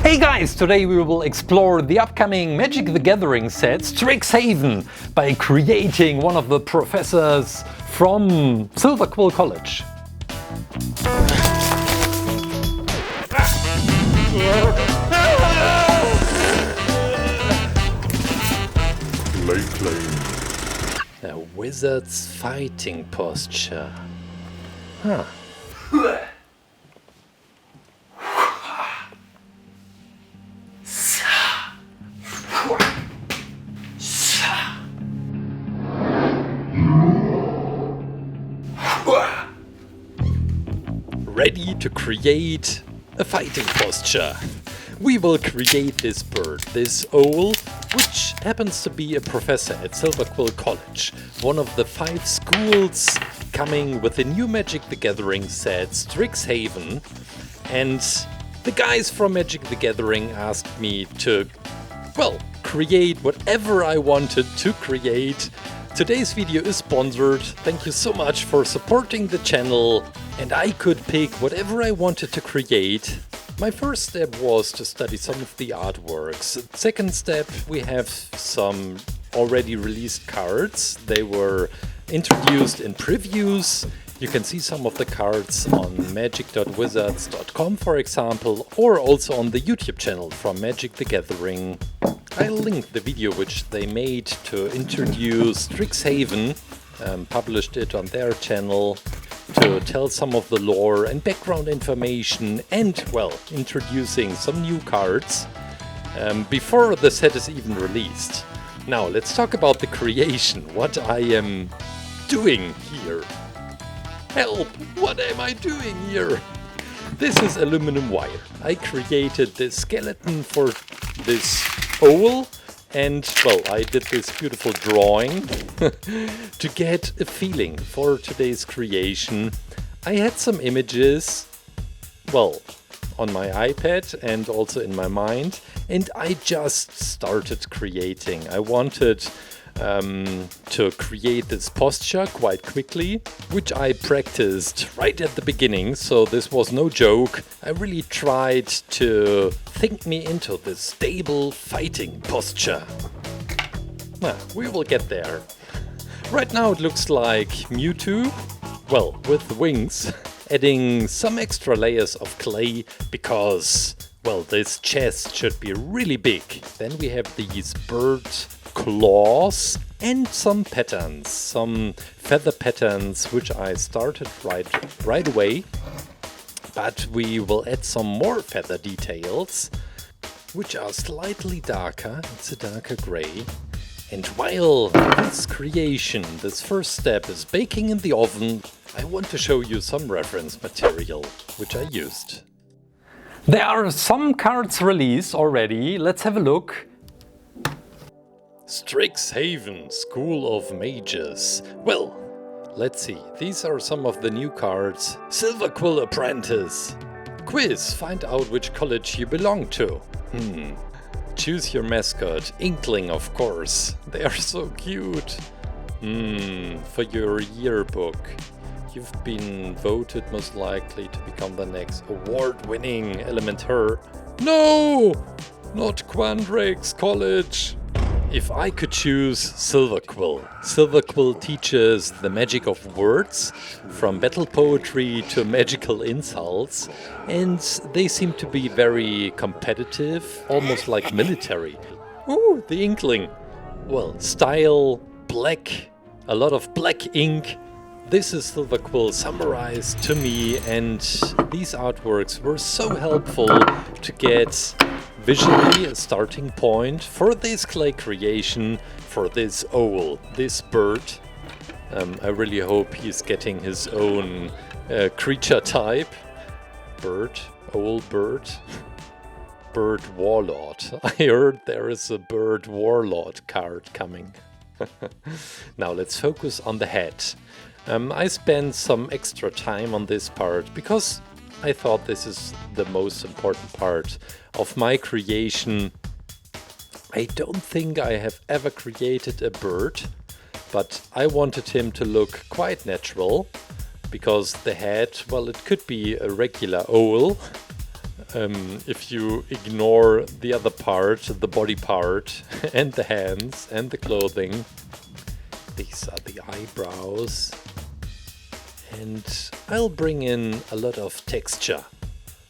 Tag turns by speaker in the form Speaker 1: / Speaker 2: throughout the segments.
Speaker 1: Hey guys, today we will explore the upcoming Magic the Gathering set Strixhaven by creating one of the professors from Silverquill College. A wizard's fighting posture. Huh. Ready to create a fighting posture. We will create this bird, this owl, which happens to be a professor at Silverquill College, one of the 5 schools coming with the new Magic the Gathering set Strixhaven. And the guys from Magic the Gathering asked me to, well, create whatever I wanted to create. Today's video is sponsored. Thank you so much for supporting the channel. And I could pick whatever I wanted to create. My first step was to study some of the artworks. Second step, we have some already released cards. They were introduced in previews. You can see some of the cards on magic.wizards.com, for example, or also on the YouTube channel from Magic the Gathering. I linked the video which they made to introduce Strixhaven, published it on their channel to tell some of the lore and background information and, well, introducing some new cards before the set is even released. Now, let's talk about the creation, what I am doing here. Help! What am I doing here? This is aluminum wire. I created the skeleton for this owl. And, well, I did this beautiful drawing to get a feeling for today's creation. I had some images, well, on my iPad and also in my mind, and I just started creating. I wanted to create this posture quite quickly, which I practiced right at the beginning, so this was no joke. I really tried to think me into this stable fighting posture. We will get there. Right now it looks like Mewtwo, well, with wings, adding some extra layers of clay because, well, this chest should be really big. Then we have these bird claws and some patterns, some feather patterns, which I started right away. But we will add some more feather details, which are slightly darker. It's a darker gray. And while this creation, this first step, is baking in the oven, I want to show you some reference material, which I used. There are some cards released already. Let's have a look. Strixhaven, School of Mages. Well, let's see. These are some of the new cards. Silverquill Apprentice. Quiz. Find out which college you belong to. Choose your mascot. Inkling, of course. They are so cute. For your yearbook. You've been voted most likely to become the next award-winning Elementor. No! Not Quandrix College. If I could choose Silverquill. Silverquill teaches the magic of words, from battle poetry to magical insults, and they seem to be very competitive, almost like military. Ooh, the Inkling. Well, style, black, a lot of black ink. This is Silverquill summarized to me, and these artworks were so helpful to get visually a starting point for this clay creation, for this owl, this bird. I really hope he's getting his own creature type. Bird, owl bird, bird warlord. I heard there is a bird warlord card coming. Now let's focus on the head. I spent some extra time on this part because I thought this is the most important part of my creation. I don't think I have ever created a bird, but I wanted him to look quite natural because the head, well, it could be a regular owl, If you ignore the other part, the body part, and the hands, and the clothing. These are the eyebrows. And I'll bring in a lot of texture.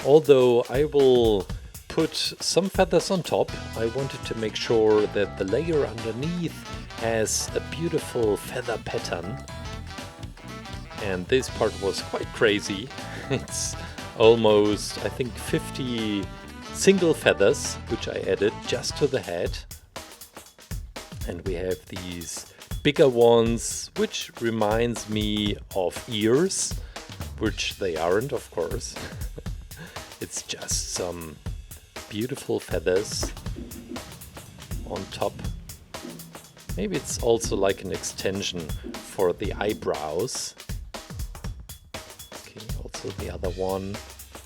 Speaker 1: Although I will put some feathers on top, I wanted to make sure that the layer underneath has a beautiful feather pattern. And this part was quite crazy. It's almost, I think, 50 single feathers, which I added just to the head. And we have these bigger ones, which reminds me of ears, which they aren't, of course. It's just some beautiful feathers on top. Maybe it's also like an extension for the eyebrows. Okay, also the other one.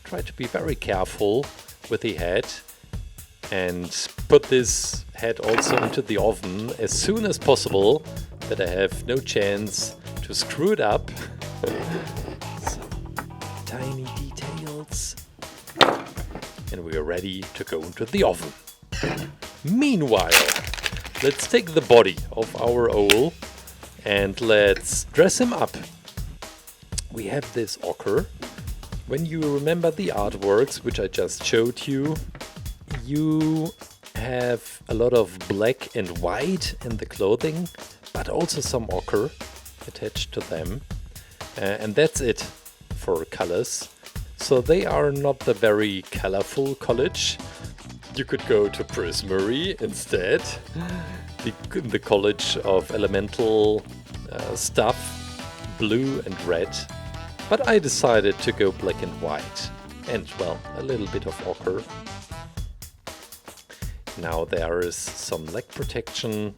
Speaker 1: Try to be very careful with the head and put this head also into the oven as soon as possible, that I have no chance to screw it up. Some tiny details. And we are ready to go into the oven. Meanwhile, let's take the body of our owl and let's dress him up. We have this ochre. When you remember the artworks which I just showed you, you have a lot of black and white in the clothing, but also some ochre attached to them. And that's it for colors. So they are not the very colorful college. You could go to Prismary instead, the college of elemental stuff, blue and red. But I decided to go black and white, and well, a little bit of ochre. Now there is some leg protection,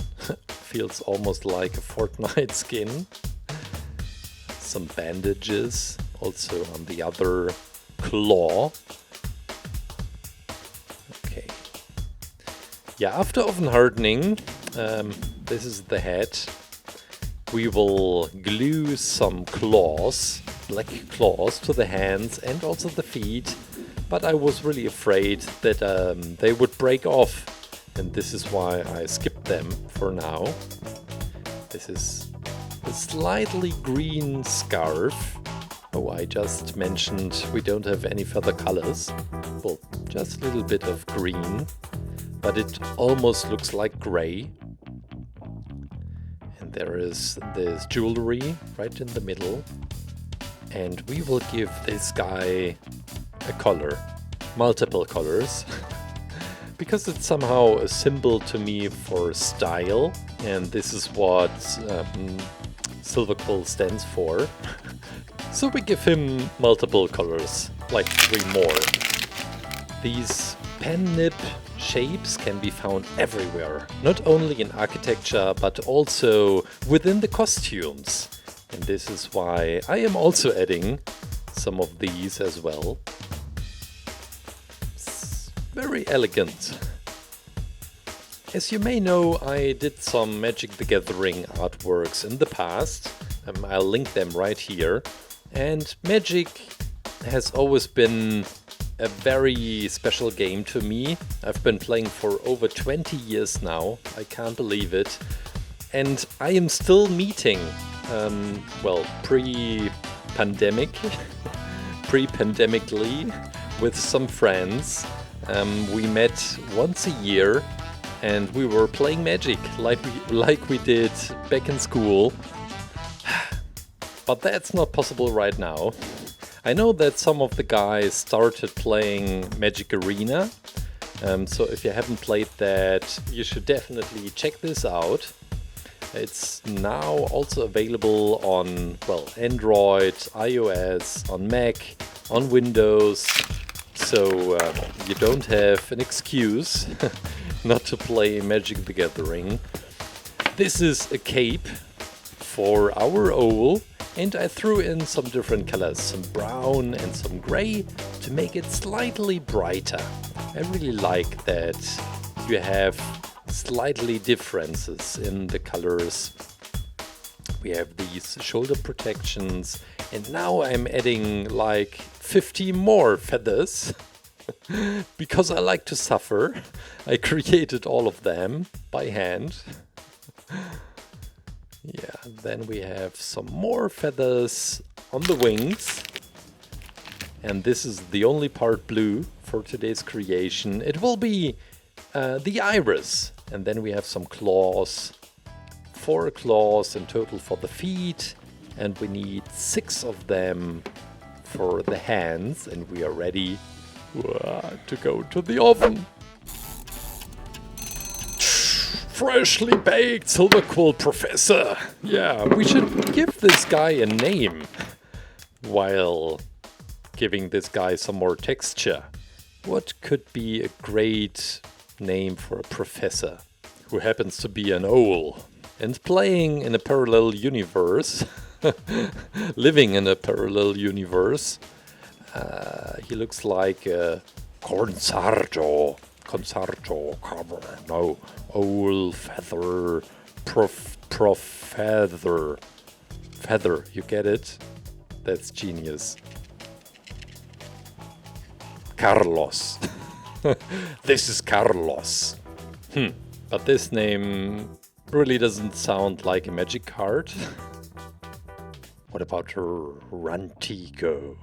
Speaker 1: feels almost like a Fortnite skin. Some bandages, also on the other claw. Okay. Yeah, after oven hardening, this is the head. We will glue some claws, black claws, to the hands and also the feet. But I was really afraid that they would break off, and this is why I skipped them for now. This is a slightly green scarf. Oh, I just mentioned we don't have any further colors. Well, just a little bit of green, but it almost looks like gray. And there is this jewelry right in the middle. And we will give this guy a color, multiple colors, because it's somehow a symbol to me for style, and this is what Silver Quill stands for. So we give him multiple colors, like 3 more. These pen nib shapes can be found everywhere, not only in architecture but also within the costumes. And this is why I am also adding some of these as well. Very elegant. As you may know, I did some Magic the Gathering artworks in the past. I'll link them right here. And Magic has always been a very special game to me. I've been playing for over 20 years now. I can't believe it. And I am still meeting, pre-pandemically with some friends. We met once a year and we were playing Magic like we did back in school. But that's not possible right now. I know that some of the guys started playing Magic Arena. So if you haven't played that, you should definitely check this out. It's now also available on, Android, iOS, on Mac, on Windows. So you don't have an excuse not to play Magic the Gathering. This is a cape for our owl, and I threw in some different colors, some brown and some gray, to make it slightly brighter. I really like that you have slightly differences in the colors. We have these shoulder protections, and now I'm adding like 50 more feathers. Because I like to suffer, I created all of them by hand. Yeah, then we have some more feathers on the wings. And this is the only part blue for today's creation. It will be the iris. And then we have some claws. 4 claws in total for the feet. And we need 6 of them for the hands. And we are ready to go to the oven. Freshly baked silver quill professor. Yeah, we should give this guy a name while giving this guy some more texture. What could be a great name for a professor who happens to be an owl and playing in a parallel universe, living in a parallel universe? He looks like a Concerto cover. No, owl feather, feather. You get it? That's genius. Carlos. This is Carlos. But this name really doesn't sound like a magic card. What about Rantigo?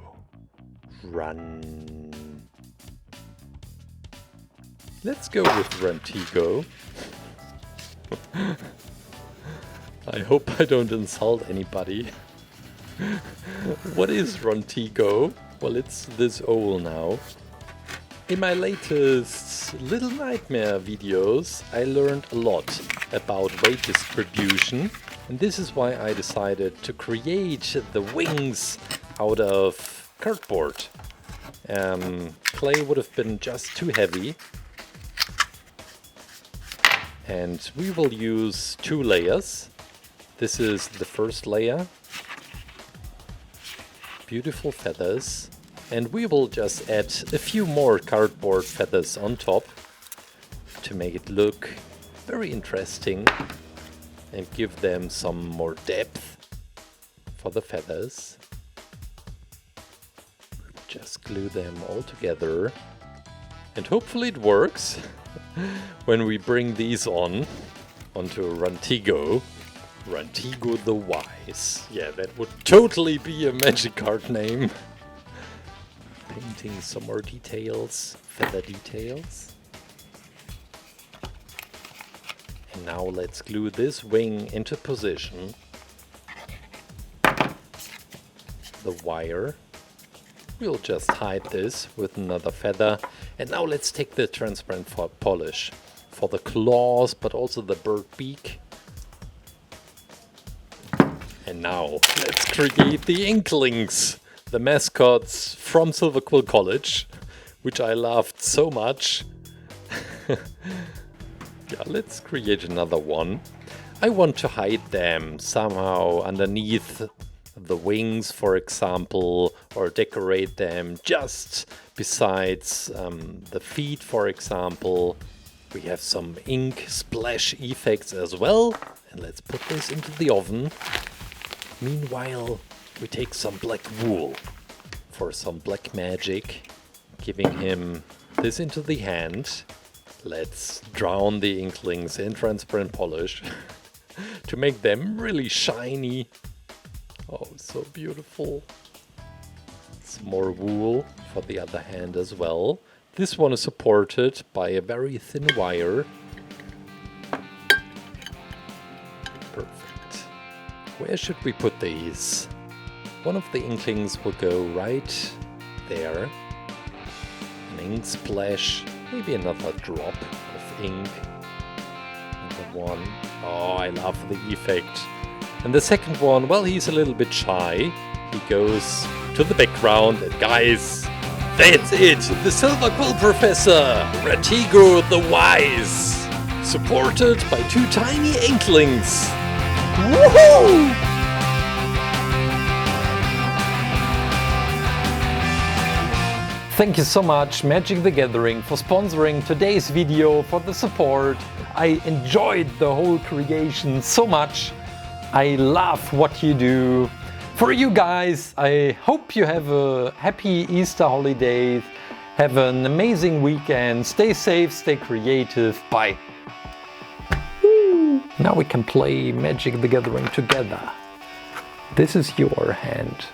Speaker 1: Let's go with Rantigo. I hope I don't insult anybody. What is Rantigo? Well, it's this owl now. In my latest Little Nightmare videos, I learned a lot about weight distribution, and this is why I decided to create the wings out of cardboard. Clay would have been just too heavy. And we will use 2 layers. This is the first layer. Beautiful feathers. And we will just add a few more cardboard feathers on top to make it look very interesting and give them some more depth for the feathers. Just glue them all together. And hopefully it works. When we bring these onto Rantigo the Wise. Yeah, that would totally be a magic card name. Painting some more details, feather details. And now let's glue this wing into position. The wire. We'll just hide this with another feather. And now let's take the transparent polish for the claws, but also the bird beak. And now let's create the Inklings, the mascots from Silver Quill College, which I loved so much. Yeah, let's create another one. I want to hide them somehow underneath the wings, for example, or decorate them just besides the feet, for example. We have some ink splash effects as well. And let's put this into the oven. Meanwhile, we take some black wool for some black magic, giving him this into the hand. Let's drown the Inklings in transparent polish to make them really shiny. Oh, so beautiful. Some more wool for the other hand as well. This one is supported by a very thin wire. Perfect. Where should we put these? One of the Inklings will go right there. An ink splash, maybe another drop of ink. Another one. Oh, I love the effect. And the second one, well, he's a little bit shy. He goes to the background, and guys, that's it! The Silver Quill Professor, Rantigo the Wise, supported by 2 tiny Inklings. Woohoo! Thank you so much, Magic the Gathering, for sponsoring today's video, for the support. I enjoyed the whole creation so much. I love what you do. For you guys, I hope you have a happy Easter holiday Have an amazing weekend. Stay safe, stay creative. Bye. Woo. Now we can play Magic the Gathering together. This is your hand.